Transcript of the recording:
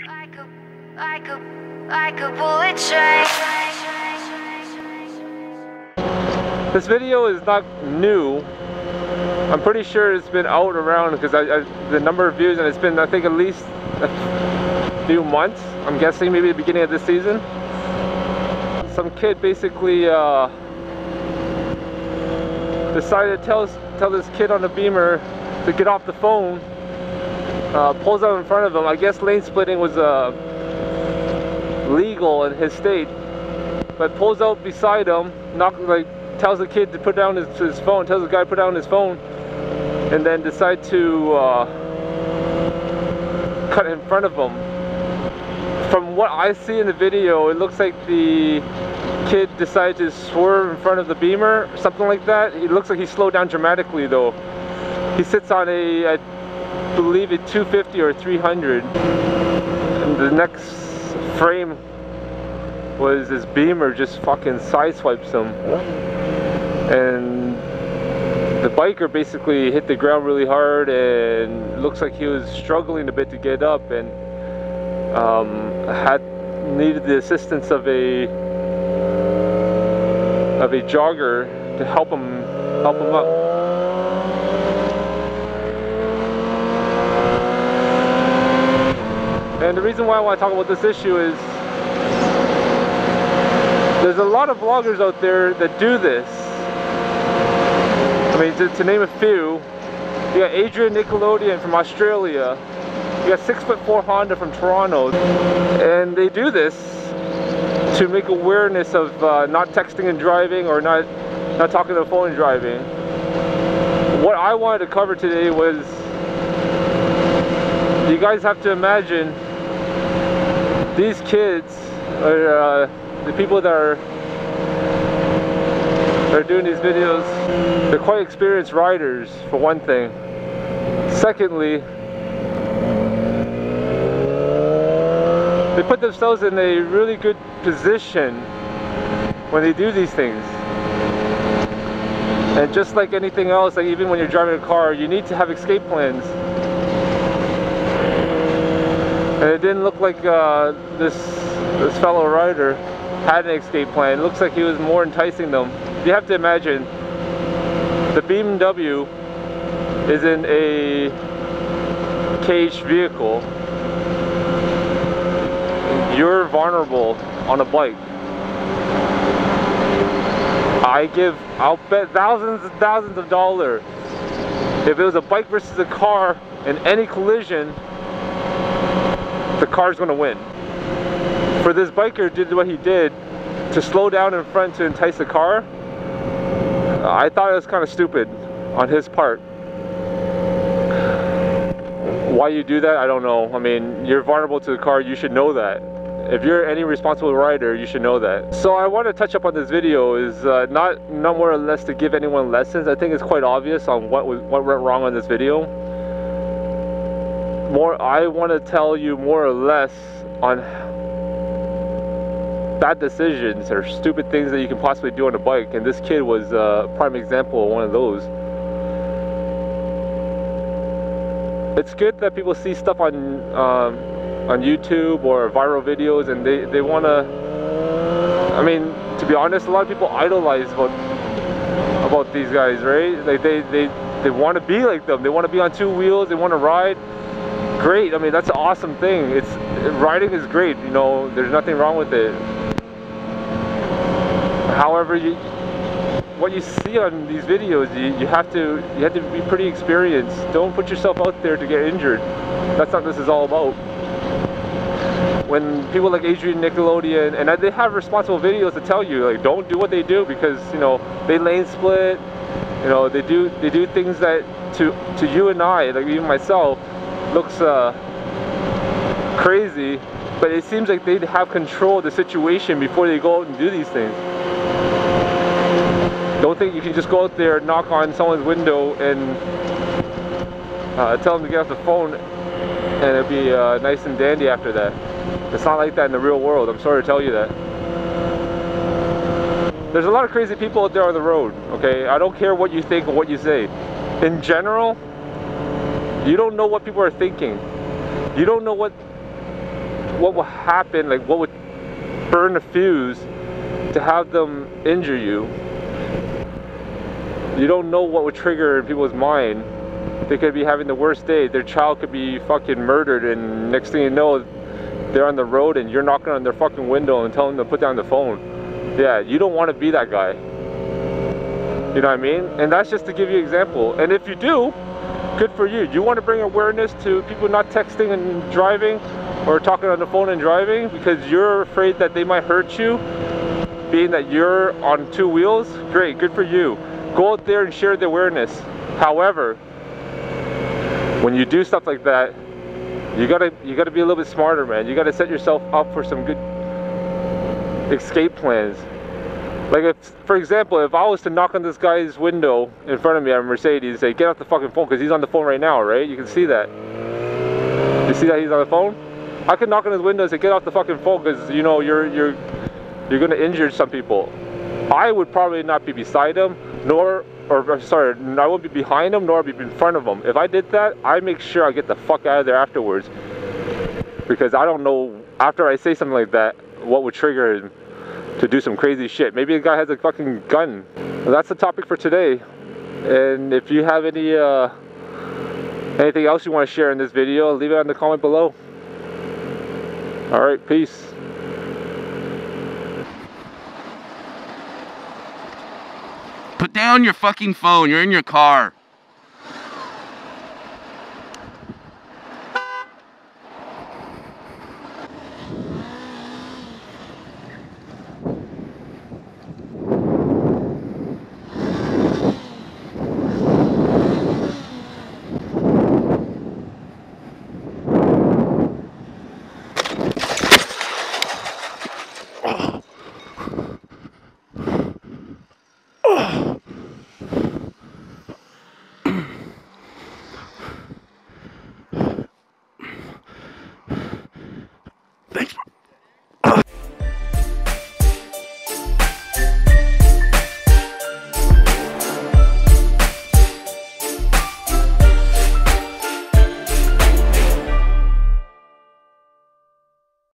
like a bullet train. This video is not new. I'm pretty sure it's been out around because the number of views, and it's been, I think, at least a few months. I'm guessing maybe the beginning of this season. Some kid basically decided to tell this kid on the Beamer to get off the phone. Pulls out in front of him. I guess lane splitting was legal in his state, but pulls out beside him, tells the kid to put down his phone, tells the guy to put down his phone, and then decide to cut in front of him. From what I see in the video, it looks like the kid decided to swerve in front of the Beamer, something like that. It looks like he slowed down dramatically though. He sits on I believe a 250 or 300, and the next frame was this Beamer just fucking sideswipes him, and the biker basically hit the ground really hard, and looks like he was struggling a bit to get up, and needed the assistance of a jogger to help him up. And the reason why I want to talk about this issue is there's a lot of vloggers out there that do this. I mean, to name a few, you got Adrian Nickelodeon from Australia, you got 6'4" Honda from Toronto, and they do this to make awareness of not texting and driving, or not talking on the phone and driving. What I wanted to cover today was, you guys have to imagine these kids are the people that are doing these videos. They're quite experienced riders, for one thing. Secondly, they put themselves in a really good position when they do these things. And just like anything else, like even when you're driving a car, you need to have escape plans. And it didn't look like this fellow rider had an escape plan. It looks like he was more enticing them. You have to imagine, the BMW is in a caged vehicle. You're vulnerable on a bike. I'll bet thousands and thousands of dollars, if it was a bike versus a car in any collision, the car's gonna win. For this biker did what he did to slow down in front to entice the car, I thought it was kind of stupid on his part. Why you do that, I don't know. I mean, you're vulnerable to the car, you should know that. If you're any responsible rider, you should know that. So I want to touch up on this video is not more or less to give anyone lessons. I think it's quite obvious on what went wrong on this video. I want to tell you more or less on bad decisions or stupid things that you can possibly do on a bike, and this kid was a prime example of one of those. It's good that people see stuff on YouTube or viral videos, and they want to, I mean, to be honest, a lot of people idolize about these guys, right? Like they want to be like them. They want to be on two wheels, they want to ride. Great, I mean, that's an awesome thing. Riding is great, you know, there's nothing wrong with it. However, what you see on these videos, you have to be pretty experienced. Don't put yourself out there to get injured. That's not what this is all about. When people like Adrian Nickelodeon, and they have responsible videos to tell you, like, don't do what they do, because, you know, they lane split, you know, they do things that to you and I, like even myself, looks crazy, but it seems like they have control of the situation before they go out and do these things. Don't think you can just go out there, knock on someone's window, and tell them to get off the phone, and it'll be nice and dandy after that. It's not like that in the real world. I'm sorry to tell you that. There's a lot of crazy people out there on the road, okay? I don't care what you think or what you say. In general, you don't know what people are thinking. You don't know what what will happen, like what would burn the fuse to have them injure you. You don't know what would trigger in people's mind. They could be having the worst day. Their child could be fucking murdered, and next thing you know, they're on the road and you're knocking on their fucking window and telling them to put down the phone. Yeah, you don't want to be that guy. You know what I mean? And that's just to give you an example. And if you do, good for you. You want to bring awareness to people not texting and driving, or talking on the phone and driving because you're afraid that they might hurt you, being that you're on two wheels. Great, good for you. Go out there and share the awareness. However, when you do stuff like that, you gotta be a little bit smarter, man. You gotta set yourself up for some good escape plans. Like, if, for example, if I was to knock on this guy's window in front of me on Mercedes and say, get off the fucking phone, because he's on the phone right now, right? You can see that. You see that he's on the phone? I could knock on his window and say, get off the fucking phone, because, you know, you're gonna injure some people. I would probably not be beside him, sorry, I won't be behind him, nor be in front of him. If I did that, I make sure I get the fuck out of there afterwards. Because I don't know, after I say something like that, what would trigger him to do some crazy shit. Maybe the guy has a fucking gun. Well, that's the topic for today. And if you have any anything else you want to share in this video, leave it in the comment below. Alright, peace. Put down your fucking phone, you're in your car. Thanks.